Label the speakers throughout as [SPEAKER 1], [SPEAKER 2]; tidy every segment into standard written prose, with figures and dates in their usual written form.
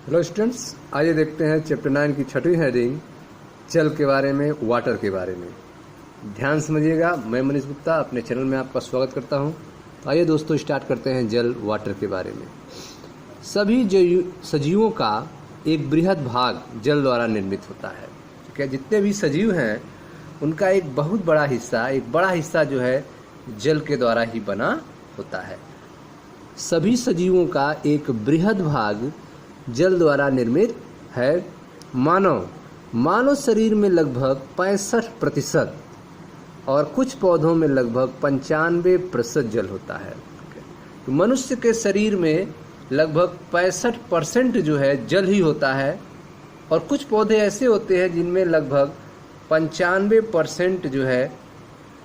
[SPEAKER 1] Hello students, आइए देखते हैं चैप्टर 9 की छठी हेडिंग जल के बारे में, वाटर के बारे में। ध्यान समझिएगा। मैं मनीष गुप्ता अपने चैनल में आपका स्वागत करता हूं। तो आइए दोस्तों स्टार्ट करते हैं जल वाटर के बारे में। सभी सजीवों का एक बृहद भाग जल द्वारा निर्मित होता है। ठीक है, जितने भी सजीव हैं उनका एक बहुत बड़ा हिस्सा, एक बड़ा हिस्सा जो है जल के द्वारा ही बना होता है। सभी सजीवों का एक बृहद भाग जल द्वारा निर्मित है। मानव शरीर में लगभग 65% और कुछ पौधों में लगभग 95% जल होता है। तो मनुष्य के शरीर में लगभग 65% जो है जल ही होता है, और कुछ पौधे ऐसे होते हैं जिनमें लगभग 95% जो है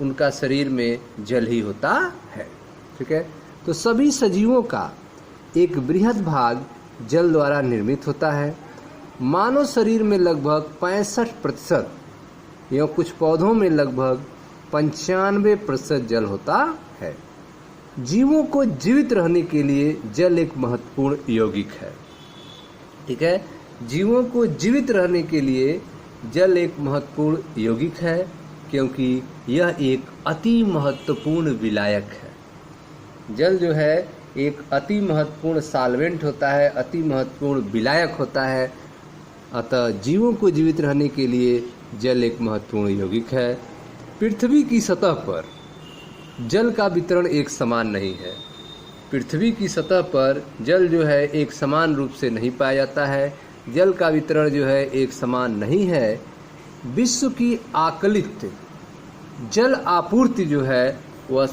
[SPEAKER 1] उनका शरीर में जल ही होता है। ठीक है, तो सभी सजीवों का एक बृहद भाग जल द्वारा निर्मित होता है। मानव शरीर में लगभग 65% या कुछ पौधों में लगभग 95% जल होता है। जीवों को जीवित रहने के लिए जल एक महत्वपूर्ण यौगिक है। ठीक है, जीवों को जीवित रहने के लिए जल एक महत्वपूर्ण यौगिक है, क्योंकि यह एक अति महत्वपूर्ण विलायक है। जल जो है एक अति महत्वपूर्ण सॉल्वेंट होता है, अति महत्वपूर्ण विलायक होता है। अतः जीवों को जीवित रहने के लिए जल एक महत्वपूर्ण यौगिक है। पृथ्वी की सतह पर जल का वितरण एक समान नहीं है। पृथ्वी की सतह पर जल जो है एक समान रूप से नहीं पाया जाता है। जल का वितरण जो है एक समान नहीं है। विश्व की आकलित जल आपूर्ति जो है वह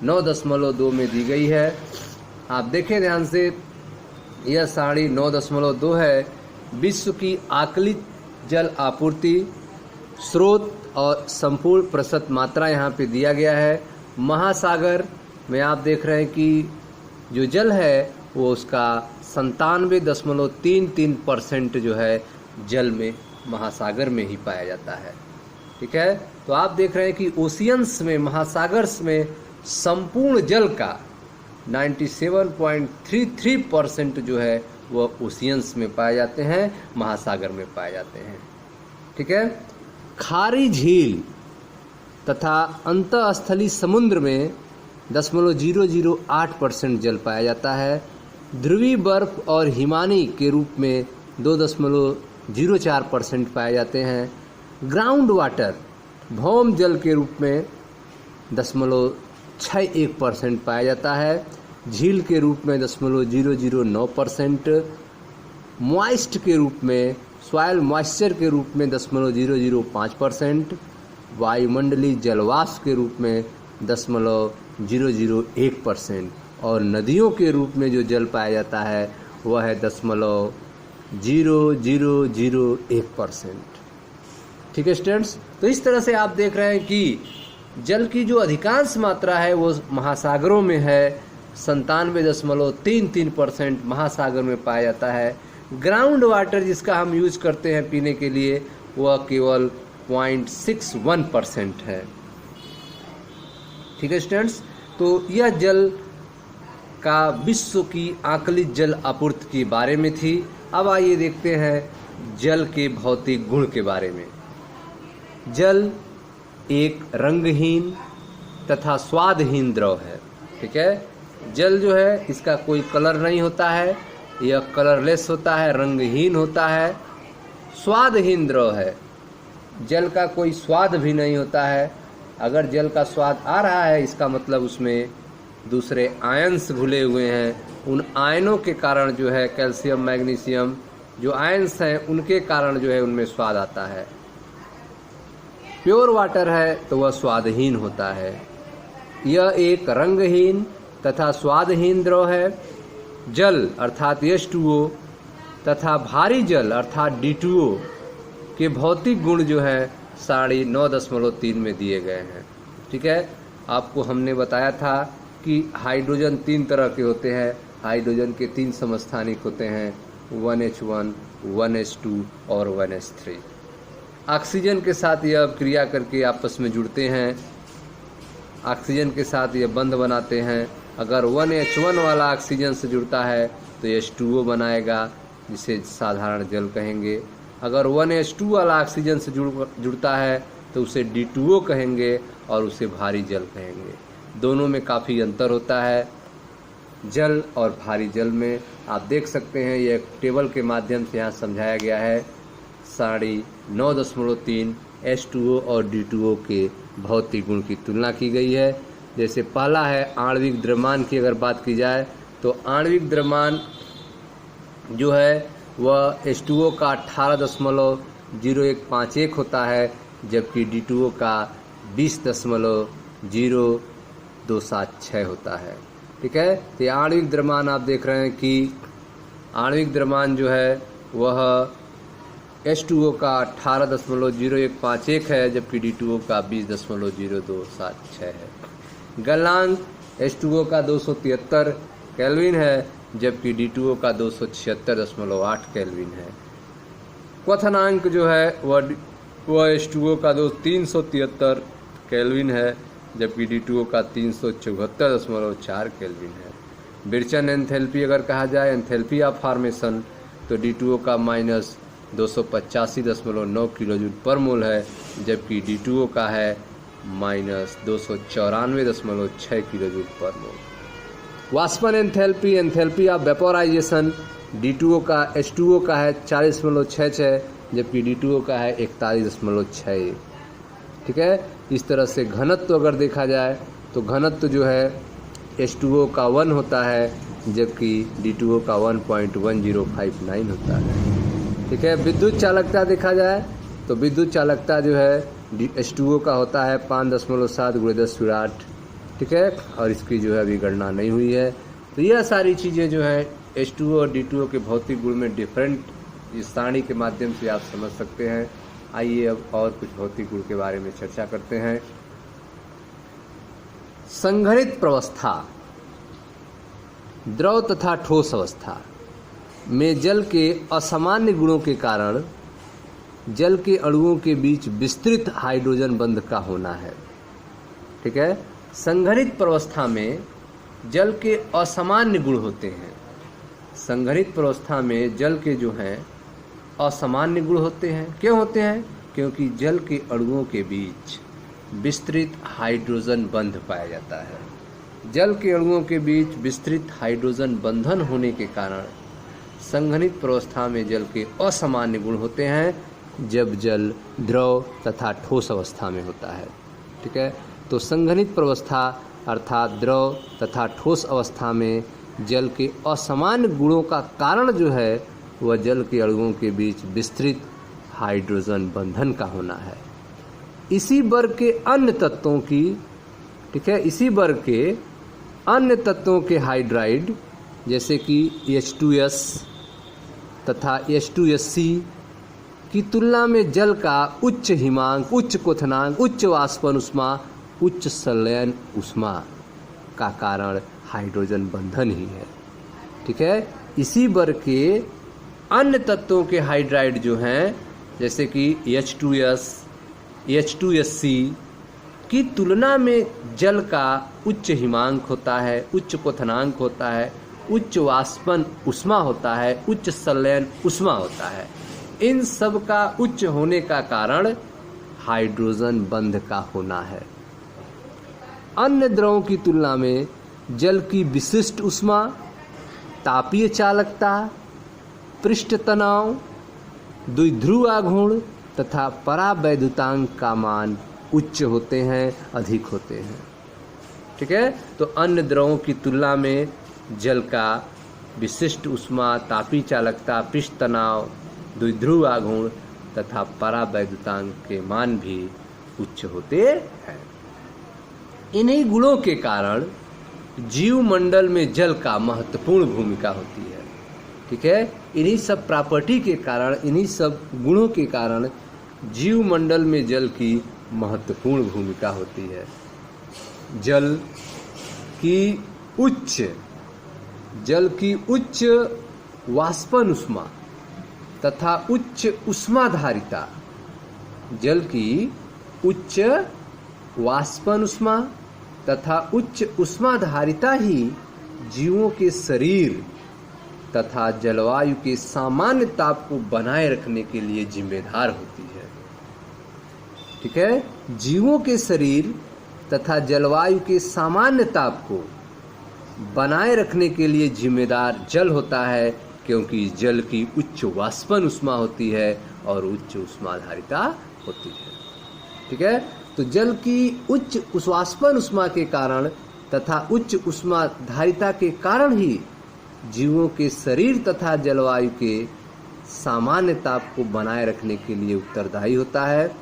[SPEAKER 1] 9.2 में दी गई है। आप देखें ध्यान से, यह 9.2 है विश्व की आकलित जल आपूर्ति स्रोत, और संपूर्ण प्रतिशत मात्रा यहाँ पे दिया गया है। महासागर में आप देख रहे हैं कि जो जल है वो उसका 97.33% जो है जल में महासागर में ही पाया जाता है। ठीक है, तो आप देख रहे हैं कि ओशियंस में, महासागर्स में संपूर्ण जल का 97.33% जो है वह ओशियंस में पाए जाते हैं, महासागर में पाए जाते हैं। ठीक है, खारी झील तथा अंतःस्थलीय समुद्र में 0.008% जल पाया जाता है। ध्रुवीय बर्फ और हिमानी के रूप में 2.04% पाए जाते हैं। ग्राउंड वाटर भौम जल के रूप में 0.61% पाया जाता है। झील के रूप में 0.009%, मॉइस्ट के रूप में, सॉइल मॉइस्चर के रूप में 0.005%, वायुमंडलीय जलवाष्प के रूप में 0.001%, और नदियों के रूप में जो जल पाया जाता है वह है 0.0001%। ठीक है स्टूडेंट्स, तो इस तरह से आप देख रहे हैं कि जल की जो अधिकांश मात्रा है वो महासागरों में है। 97.33% महासागर में पाया जाता है। ग्राउंड वाटर जिसका हम यूज करते हैं पीने के लिए वह केवल 0.61% है। ठीक है स्टूडेंट्स, तो यह जल का विश्व की आकलित जल आपूर्ति के बारे में थी। अब आइए देखते हैं जल के भौतिक गुण के बारे में। जल एक रंगहीन तथा स्वादहीन द्रव है। ठीक है, जल जो है इसका कोई कलर नहीं होता है, यह कलरलेस होता है, रंगहीन होता है, स्वादहीन द्रव है। जल का कोई स्वाद भी नहीं होता है। अगर जल का स्वाद आ रहा है इसका मतलब उसमें दूसरे आयन्स घुले हुए हैं। उन आयनों के कारण जो है कैल्शियम, मैग्नीशियम जो आयन्स हैं उनके कारण जो है उनमें स्वाद आता है। प्योर वाटर है तो वह स्वादहीन होता है। यह एक रंगहीन तथा स्वादहीन द्रव है। जल अर्थात H2O तथा भारी जल अर्थात D2O के भौतिक गुण जो है 9.3 में दिए गए हैं। ठीक है, आपको हमने बताया था कि हाइड्रोजन 3 तरह के होते हैं। हाइड्रोजन के 3 समस्थानिक होते हैं, 1H1, 1H2 और 1H3। ऑक्सीजन के साथ यह क्रिया करके आपस में जुड़ते हैं। ऑक्सीजन के साथ ये बंध बनाते हैं। अगर 1H1 वाला ऑक्सीजन से जुड़ता है तो H2O बनाएगा। जिसे साधारण जल कहेंगे। अगर 1H2 वाला ऑक्सीजन से जुड़ता है तो उसे D2O कहेंगे और उसे भारी जल कहेंगे। दोनों में काफ़ी अंतर होता है जल और भारी जल में। आप देख सकते हैं ये एक टेबल के माध्यम से यहाँ समझाया गया है। 9.3 H2O और D2O के भौतिक गुण की तुलना की गई है। जैसे पहला है आणविक द्रव्यमान की अगर बात की जाए तो आणविक द्रव्यमान जो है वह H2O का 18.0151 होता है, जबकि D2O का 20.0276 होता है। ठीक है, तो ये आणविक द्रव्यमान आप देख रहे हैं कि आणविक द्रव्यमान जो है वह H2O का 18.0151 है, जबकि D2O का 20.0276 है। गलनांक H2O का 273 केल्विन है, जबकि D2O का 276.8 केल्विन है। क्वथनांक जो है वह H2O का 373 केल्विन है, जबकि D2O का 374.4 केल्विन है। विरचन एंथैल्पी अगर कहा जाए, एंथैल्पी ऑफ फॉर्मेशन, तो D2O का -285.9 किलोजूल पर मोल है, जबकि D2O का है -294.6 किलोजूल पर मोल। वाष्पन enthalpy, enthalpy of vaporisation, D2O का H2O का है 40.66, जबकि D2O का है 41.61। ठीक है, इस तरह से घनत्व अगर देखा जाए तो घनत्व जो है H2O का 1 होता है, जबकि D2O का 1.1059 होता है। ठीक है, विद्युत चालकता देखा जाए तो विद्युत चालकता जो है H2O का होता है 5.7 × 10⁸। ठीक है, और इसकी जो है अभी गणना नहीं हुई है। तो यह सारी चीज़ें जो है H2O और D2O के भौतिक गुण में डिफरेंट इस सारणी के माध्यम से आप समझ सकते हैं। आइए अब और कुछ भौतिक गुण के बारे में चर्चा करते हैं। संघनित प्रवस्था, द्रव तथा ठोस अवस्था में जल के असामान्य गुणों के कारण जल के अणुओं के बीच विस्तृत हाइड्रोजन बंध का होना है। ठीक है, संघनित प्रवस्था में जल के असामान्य गुण होते हैं। संघनित प्रवस्था में जल के जो हैं असामान्य गुण होते हैं। क्यों होते हैं? क्योंकि जल के अणुओं के बीच विस्तृत हाइड्रोजन बंध पाया जाता है। जल के अणुओं के बीच विस्तृत हाइड्रोजन बंधन होने के कारण संघनित प्रवस्था में जल के असामान्य गुण होते हैं, जब जल द्रव तथा ठोस अवस्था में होता है। ठीक है, तो संघनित प्रवस्था अर्थात द्रव तथा ठोस अवस्था में जल के असामान्य गुणों का कारण जो है वह जल के अणुओं के बीच विस्तृत हाइड्रोजन बंधन का होना है। इसी वर्ग के अन्य तत्वों की, ठीक है, इसी वर्ग के अन्य तत्वों के हाइड्राइड जैसे कि H2S तथा H2SC की तुलना में जल का उच्च हिमांक, उच्च क्वथनांक, उच्च वाष्पन ऊष्मा, उच्च संलयन ऊष्मा का कारण हाइड्रोजन बंधन ही है। ठीक है, इसी वर्ग के अन्य तत्वों के हाइड्राइड जो हैं जैसे कि H2S, H2SC की तुलना में जल का उच्च हिमांक होता है, उच्च क्वथनांक होता है, उच्च वाष्पन ऊष्मा होता है, उच्च संलयन ऊष्मा होता है। इन सब का उच्च होने का कारण हाइड्रोजन बंध का होना है। अन्य द्रवों की तुलना में जल की विशिष्ट ऊष्मा, तापीय चालकता, पृष्ठ तनाव, द्विध्रुव आघूर्ण तथा परावैद्युतांक का मान उच्च होते हैं, अधिक होते हैं। ठीक है, तो अन्य द्रवों की तुलना में जल का विशिष्ट ऊष्मा, तापीय चालकता, पृष्ठ तनाव, द्विध्रुव आघूर्ण तथा परावैद्युतांक के मान भी उच्च होते हैं। इन्हीं गुणों के कारण जीव मंडल में जल का महत्वपूर्ण भूमिका होती है। ठीक है, इन्हीं सब प्रॉपर्टी के कारण, इन्हीं सब गुणों के कारण जीव मंडल में जल की महत्वपूर्ण भूमिका होती है। जल की उच्च वाष्पन ऊष्मा तथा उच्च ऊष्माधारिता, जल की उच्च वाष्पन ऊष्मा तथा उच्च ऊष्माधारिता ही जीवों के शरीर तथा जलवायु के सामान्य ताप को बनाए रखने के लिए जिम्मेदार होती है। ठीक है, जीवों के शरीर तथा जलवायु के सामान्य ताप को बनाए रखने के लिए जिम्मेदार जल होता है, क्योंकि जल की उच्च वाष्पन ऊष्मा होती है और उच्च ऊष्माधारिता होती है। ठीक है, तो जल की उच्च वाष्पन ऊष्मा के कारण तथा उच्च ऊष्माधारिता के कारण ही जीवों के शरीर तथा जलवायु के सामान्य ताप को बनाए रखने के लिए उत्तरदायी होता है।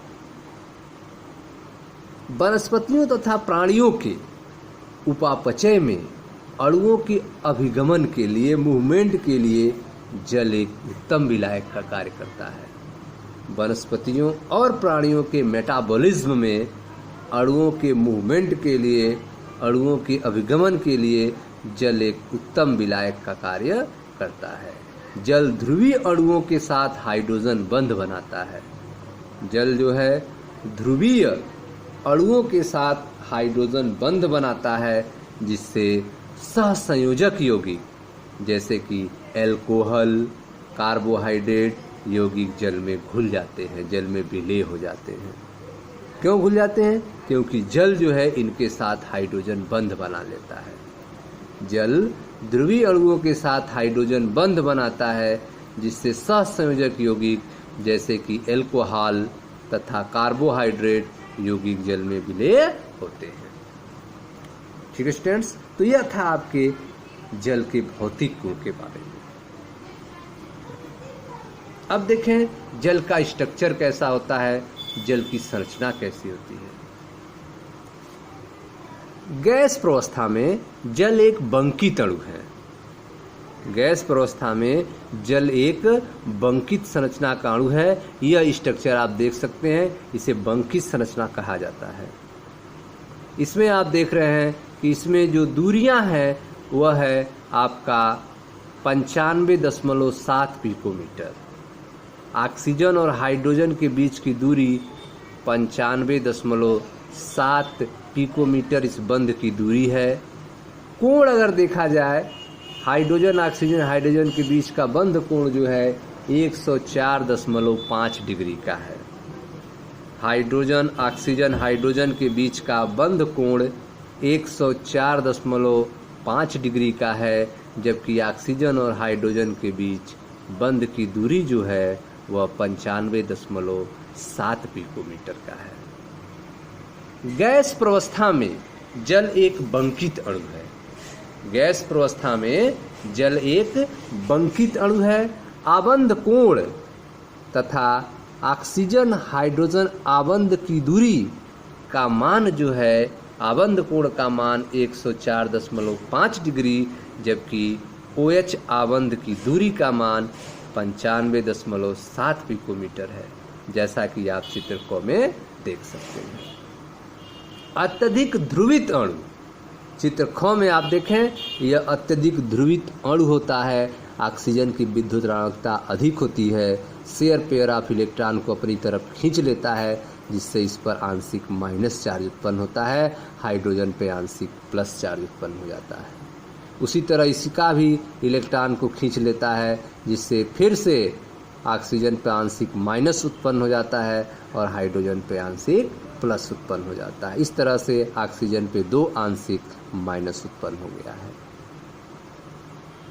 [SPEAKER 1] वनस्पतियों तथा प्राणियों के उपापचय में अणुओं के अभिगमन के लिए, मूवमेंट के लिए जल एक उत्तम विलायक का कार्य करता है। वनस्पतियों और प्राणियों के मेटाबॉलिज्म में अणुओं के मूवमेंट के लिए, अणुओं के अभिगमन के लिए जल एक उत्तम विलायक का कार्य करता है। जल ध्रुवीय अणुओं के साथ हाइड्रोजन बंध बनाता है। जल जो है ध्रुवीय अणुओं के साथ हाइड्रोजन बंध बनाता है, जिससे सहसंयोजक यौगिक जैसे कि एल्कोहल, कार्बोहाइड्रेट यौगिक जल में घुल जाते हैं, जल में विलय हो जाते हैं। क्यों घुल जाते हैं? क्योंकि जल जो है इनके साथ हाइड्रोजन बंध बना लेता है। जल ध्रुवीय अणुओं के साथ हाइड्रोजन बंध बनाता है, जिससे सहसंयोजक यौगिक जैसे कि एल्कोहल तथा कार्बोहाइड्रेट यौगिक जल में विलय होते हैं। ठीक है स्टूडेंट्स, तो यह था आपके जल के भौतिक गुण के बारे में। अब देखें जल का स्ट्रक्चर कैसा होता है, जल की संरचना कैसी होती है। गैस प्रावस्था में जल एक बंकित अणु है। गैस प्रावस्था में जल एक बंकित संरचना का अणु है। यह स्ट्रक्चर आप देख सकते हैं, इसे बंकित संरचना कहा जाता है। इसमें आप देख रहे हैं कि इसमें जो दूरियां हैं वह है आपका 95.7 पिकोमीटर। ऑक्सीजन और हाइड्रोजन के बीच की दूरी 95.7 पिकोमीटर इस बंध की दूरी है। कोण अगर देखा जाए, हाइड्रोजन ऑक्सीजन हाइड्रोजन के बीच का बंध कोण जो है 104.5 डिग्री का है। हाइड्रोजन ऑक्सीजन हाइड्रोजन के बीच का बंध कोण 104.5 डिग्री का है, जबकि ऑक्सीजन और हाइड्रोजन के बीच बंध की दूरी जो है वह 95.7 पिकोमीटर का है। गैस प्रावस्था में जल एक बंकित अणु है। गैस प्रावस्था में जल एक बंकित अणु है। आबंध कोण तथा ऑक्सीजन हाइड्रोजन आबंध की दूरी का मान जो है, आबंध कोण का मान 104.5 डिग्री, जबकि OH आबंध की दूरी का मान 95.7 पिकोमीटर है, जैसा कि आप चित्र क में देख सकते हैं। अत्यधिक ध्रुवित अणु, चित्र ख में आप देखें, यह अत्यधिक ध्रुवित अणु होता है। ऑक्सीजन की विद्युत ऋणात्मकता अधिक होती है। शेयर पेयर ऑफ इलेक्ट्रॉन को अपनी तरफ खींच लेता है, जिससे इस पर आंशिक माइनस चार्ज उत्पन्न होता है, हाइड्रोजन पे आंशिक प्लस चार्ज उत्पन्न हो जाता है। उसी तरह इसका भी इलेक्ट्रॉन को खींच लेता है, जिससे फिर से ऑक्सीजन पे आंशिक माइनस उत्पन्न हो जाता है और हाइड्रोजन पे आंशिक प्लस उत्पन्न हो जाता है। इस तरह से ऑक्सीजन पे 2 आंशिक माइनस उत्पन्न हो गया है।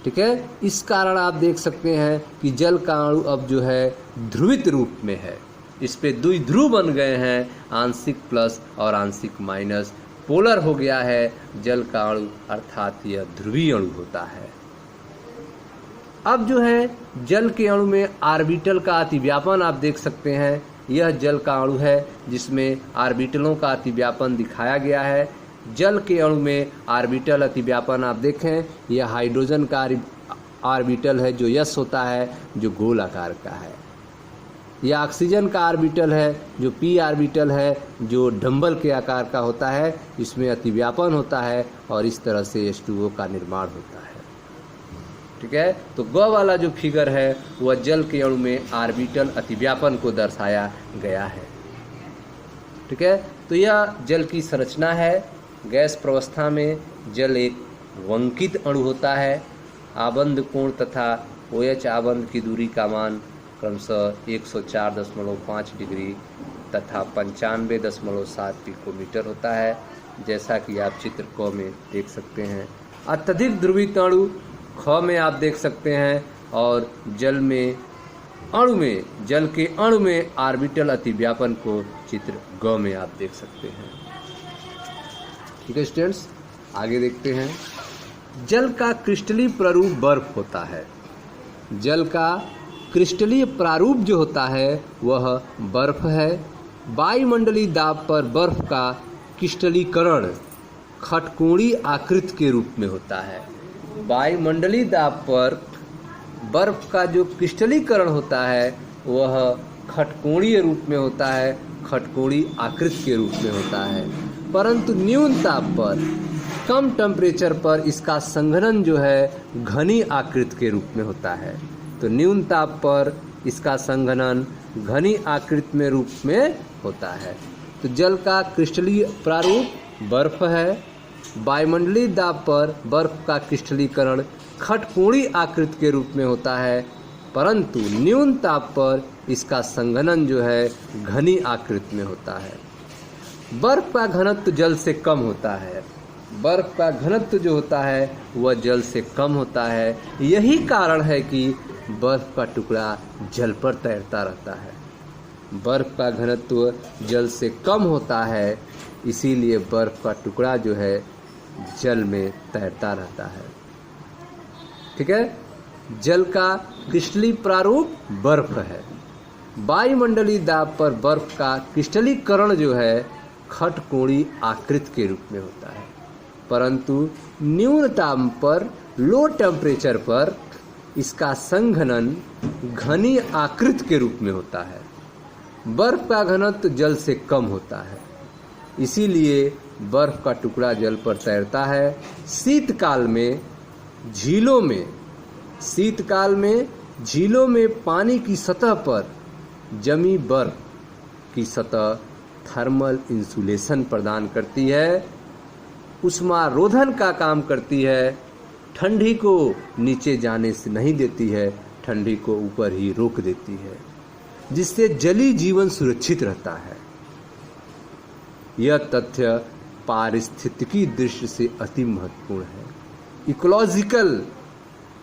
[SPEAKER 1] ठीक है, इस कारण आप देख सकते हैं कि जल का अणु अब जो है ध्रुवित रूप में है। इस पे 2 ध्रुव बन गए हैं, आंशिक प्लस और आंशिक माइनस, पोलर हो गया है जल का अणु, अर्थात यह ध्रुवीय अणु होता है। अब जो है जल के अणु में ऑर्बिटल का अतिव्यापन आप देख सकते हैं। यह जल का अणु है जिसमें ऑर्बिटलों का अतिव्यापन दिखाया गया है। जल के अणु में ऑर्बिटल अतिव्यापन आप देखें, यह हाइड्रोजन का ऑर्बिटल है जो यस होता है, जो गोल आकार का है। यह ऑक्सीजन का ऑर्बिटल है जो पी ऑर्बिटल है, जो डंबल के आकार का होता है। इसमें अतिव्यापन होता है और इस तरह से H2O का निर्माण होता है। ठीक है, तो ग वाला जो फिगर है वह जल के अणु में ऑर्बिटल अतिव्यापन को दर्शाया गया है। ठीक है, तो यह जल की संरचना है। गैस प्रावस्था में जल एक वंकित अणु होता है। आबंध कोण तथा OH आबंध की दूरी का मान क्रमशः 104.5 डिग्री तथा 95.7 पिकोमीटर होता है, जैसा कि आप चित्र क में देख सकते हैं। अत्यधिक ध्रुवित अणु ख में आप देख सकते हैं, और जल के अणु में ऑर्बिटल अतिव्यापन को चित्र ग में आप देख सकते हैं। ठीक है स्टूडेंट्स, आगे देखते हैं। जल का क्रिस्टलीय प्रारूप बर्फ होता है। जल का क्रिस्टलीय प्रारूप जो होता है वह बर्फ है। वायुमंडलीय दाब पर बर्फ का क्रिस्टलीकरण खटकोणी आकृति के रूप में होता है। वायुमंडलीय दाब पर बर्फ का जो क्रिस्टलीकरण होता है वह खटकोणीय रूप में होता है, खटकोणी आकृति के रूप में होता है। परंतु न्यून ताप पर, कम टेम्परेचर पर इसका संघनन जो है घनी आकृति के रूप में होता है। तो न्यून ताप पर इसका संघनन घनी आकृति में रूप में होता है। तो जल का क्रिस्टलीय प्रारूप बर्फ है। वायुमंडलीय दाब पर बर्फ का क्रिस्टलीकरण खटकोणी आकृति के रूप में होता है, परंतु न्यून ताप पर इसका संघनन जो है घनी आकृति में होता है। बर्फ का घनत्व जल से कम होता है। बर्फ का घनत्व जो होता है वह जल से कम होता है। यही कारण है कि बर्फ का टुकड़ा जल पर तैरता रहता है। बर्फ का घनत्व जल से कम होता है, इसीलिए बर्फ का टुकड़ा जो है जल में तैरता रहता है। ठीक है, जल का क्रिस्टलीय प्रारूप बर्फ है। वायुमंडलीय दाब पर बर्फ का क्रिस्टलीकरण जो है खटकोणी आकृति के रूप में होता है, परंतु न्यून ताप पर, लो टेम्परेचर पर इसका संघनन घनी आकृति के रूप में होता है। बर्फ का घनत्व जल से कम होता है, इसीलिए बर्फ का टुकड़ा जल पर तैरता है। शीतकाल में झीलों में पानी की सतह पर जमी बर्फ की सतह थर्मल इंसुलेशन प्रदान करती है, उष्मारोधन का काम करती है, ठंडी को नीचे जाने से नहीं देती है, ठंडी को ऊपर ही रोक देती है, जिससे जलीय जीवन सुरक्षित रहता है। यह तथ्य पारिस्थितिकी दृष्टि से अति महत्वपूर्ण है। इकोलॉजिकल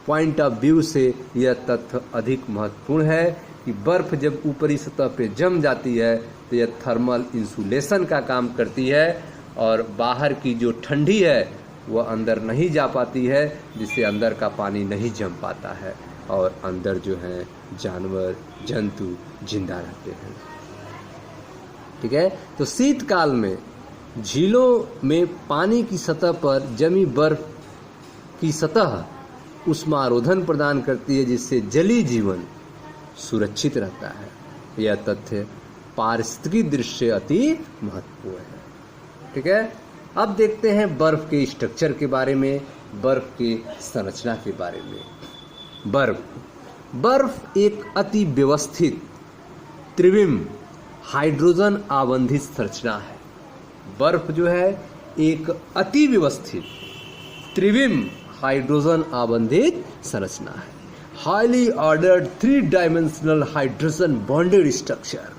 [SPEAKER 1] पॉइंट ऑफ व्यू से यह तथ्य अधिक महत्वपूर्ण है कि बर्फ जब ऊपरी सतह पे जम जाती है तो यह थर्मल इंसुलेशन का काम करती है, और बाहर की जो ठंडी है वह अंदर नहीं जा पाती है, जिससे अंदर का पानी नहीं जम पाता है और अंदर जो है जानवर जंतु जिंदा रहते हैं। ठीक है, तो शीतकाल में झीलों में पानी की सतह पर जमी बर्फ की सतह उष्मारोधन प्रदान करती है, जिससे जलीय जीवन सुरक्षित रहता है। यह तथ्य पारिस्थितिकी दृष्टि से अति महत्वपूर्ण है। ठीक है, अब देखते हैं बर्फ के स्ट्रक्चर के बारे में, बर्फ की संरचना के बारे में। बर्फ एक अति व्यवस्थित त्रिविम हाइड्रोजन आबंधित संरचना है। बर्फ जो है एक अति व्यवस्थित त्रिविम हाइड्रोजन आबंधित संरचना है। Highly ordered 3 dimensional hydrogen bonded structure.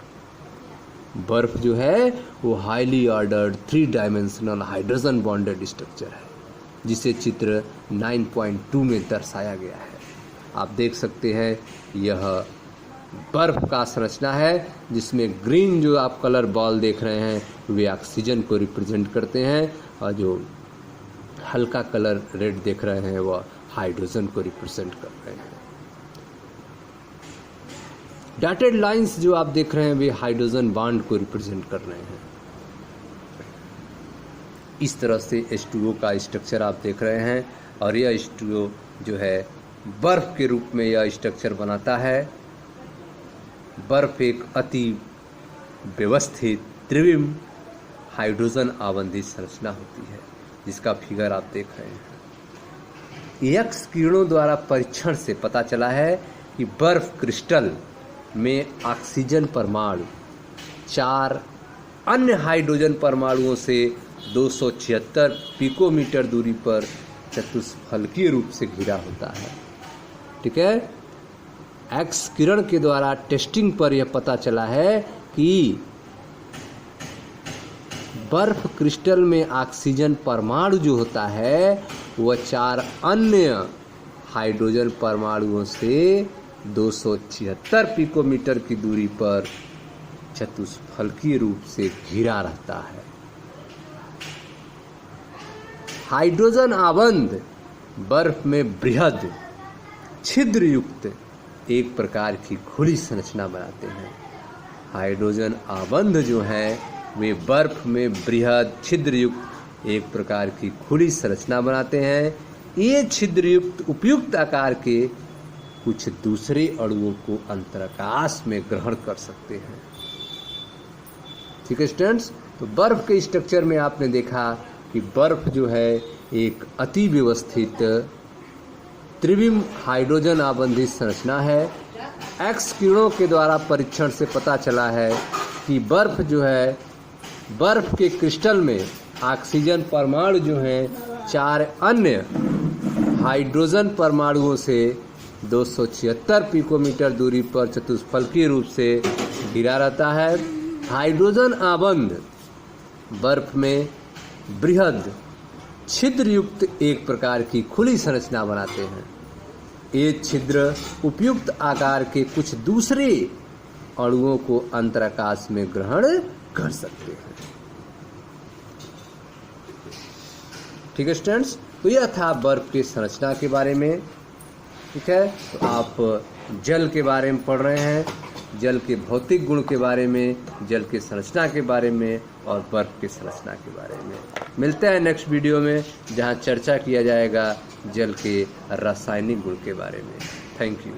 [SPEAKER 1] बर्फ जो है वो highly ordered 3 dimensional hydrogen bonded structure है, जिसे चित्र 9.2 में दर्शाया गया है। आप देख सकते हैं यह बर्फ का संरचना है, जिसमें ग्रीन जो आप कलर बॉल देख रहे हैं वे ऑक्सीजन को रिप्रेजेंट करते हैं, और जो हल्का कलर रेड देख रहे हैं वह हाइड्रोजन को रिप्रेजेंट कर रहे हैं। डॉटेड लाइंस जो आप देख रहे हैं वे हाइड्रोजन बॉन्ड को रिप्रेजेंट कर रहे हैं। इस तरह से H2O का स्ट्रक्चर आप देख रहे हैं, और यह H2O जो है बर्फ के रूप में यह स्ट्रक्चर बनाता है। बर्फ एक अति व्यवस्थित त्रिविम हाइड्रोजन आबंधित संरचना होती है, जिसका फिगर आप देख रहे हैं। एक्स किरणों द्वारा परीक्षण से पता चला है कि बर्फ क्रिस्टल में ऑक्सीजन परमाणु 4 अन्य हाइड्रोजन परमाणुओं से 276 पिकोमीटर दूरी पर चतुष्फलकीय रूप से घिरा होता है। ठीक है, एक्स किरण के द्वारा टेस्टिंग पर यह पता चला है कि बर्फ क्रिस्टल में ऑक्सीजन परमाणु जो होता है वह 4 अन्य हाइड्रोजन परमाणुओं से 276 पिकोमीटर की दूरी पर चतुष्फलकीय रूप से घिरा रहता है। हाइड्रोजन आबंध बर्फ में बृहद छिद्र युक्त एक प्रकार की खुली संरचना बनाते हैं। हाइड्रोजन आबंध जो है वे बर्फ में बृहद छिद्र युक्त एक प्रकार की खुली संरचना बनाते हैं। ये छिद्र युक्त उपयुक्त आकार के कुछ दूसरे अणुओं को अंतराकाश में ग्रहण कर सकते हैं। ठीक है स्टूडेंट्स, तो बर्फ के स्ट्रक्चर में आपने देखा कि बर्फ जो है एक अति व्यवस्थित त्रिविम हाइड्रोजन आबंधित संरचना है। एक्स किरणों के द्वारा परीक्षण से पता चला है कि बर्फ जो है, बर्फ के क्रिस्टल में ऑक्सीजन परमाणु जो हैं 4 अन्य हाइड्रोजन परमाणुओं से 276 पिकोमीटर दूरी पर चतुष्फलकीय रूप से घिरा रहता है। हाइड्रोजन आबंध बर्फ में बृहद छिद्र युक्त एक प्रकार की खुली संरचना बनाते हैं। ये छिद्र उपयुक्त आकार के कुछ दूसरे अणुओं को अंतराकाश में ग्रहण कर सकते हैं। ठीक है स्टूडेंट्स, तो यह था बर्फ की संरचना के बारे में। ठीक है, तो आप जल के बारे में पढ़ रहे हैं, जल के भौतिक गुण के बारे में, जल की संरचना के बारे में और बर्फ की संरचना के बारे में। मिलते हैं नेक्स्ट वीडियो में जहां चर्चा किया जाएगा जल के रासायनिक गुण के बारे में। Thank you.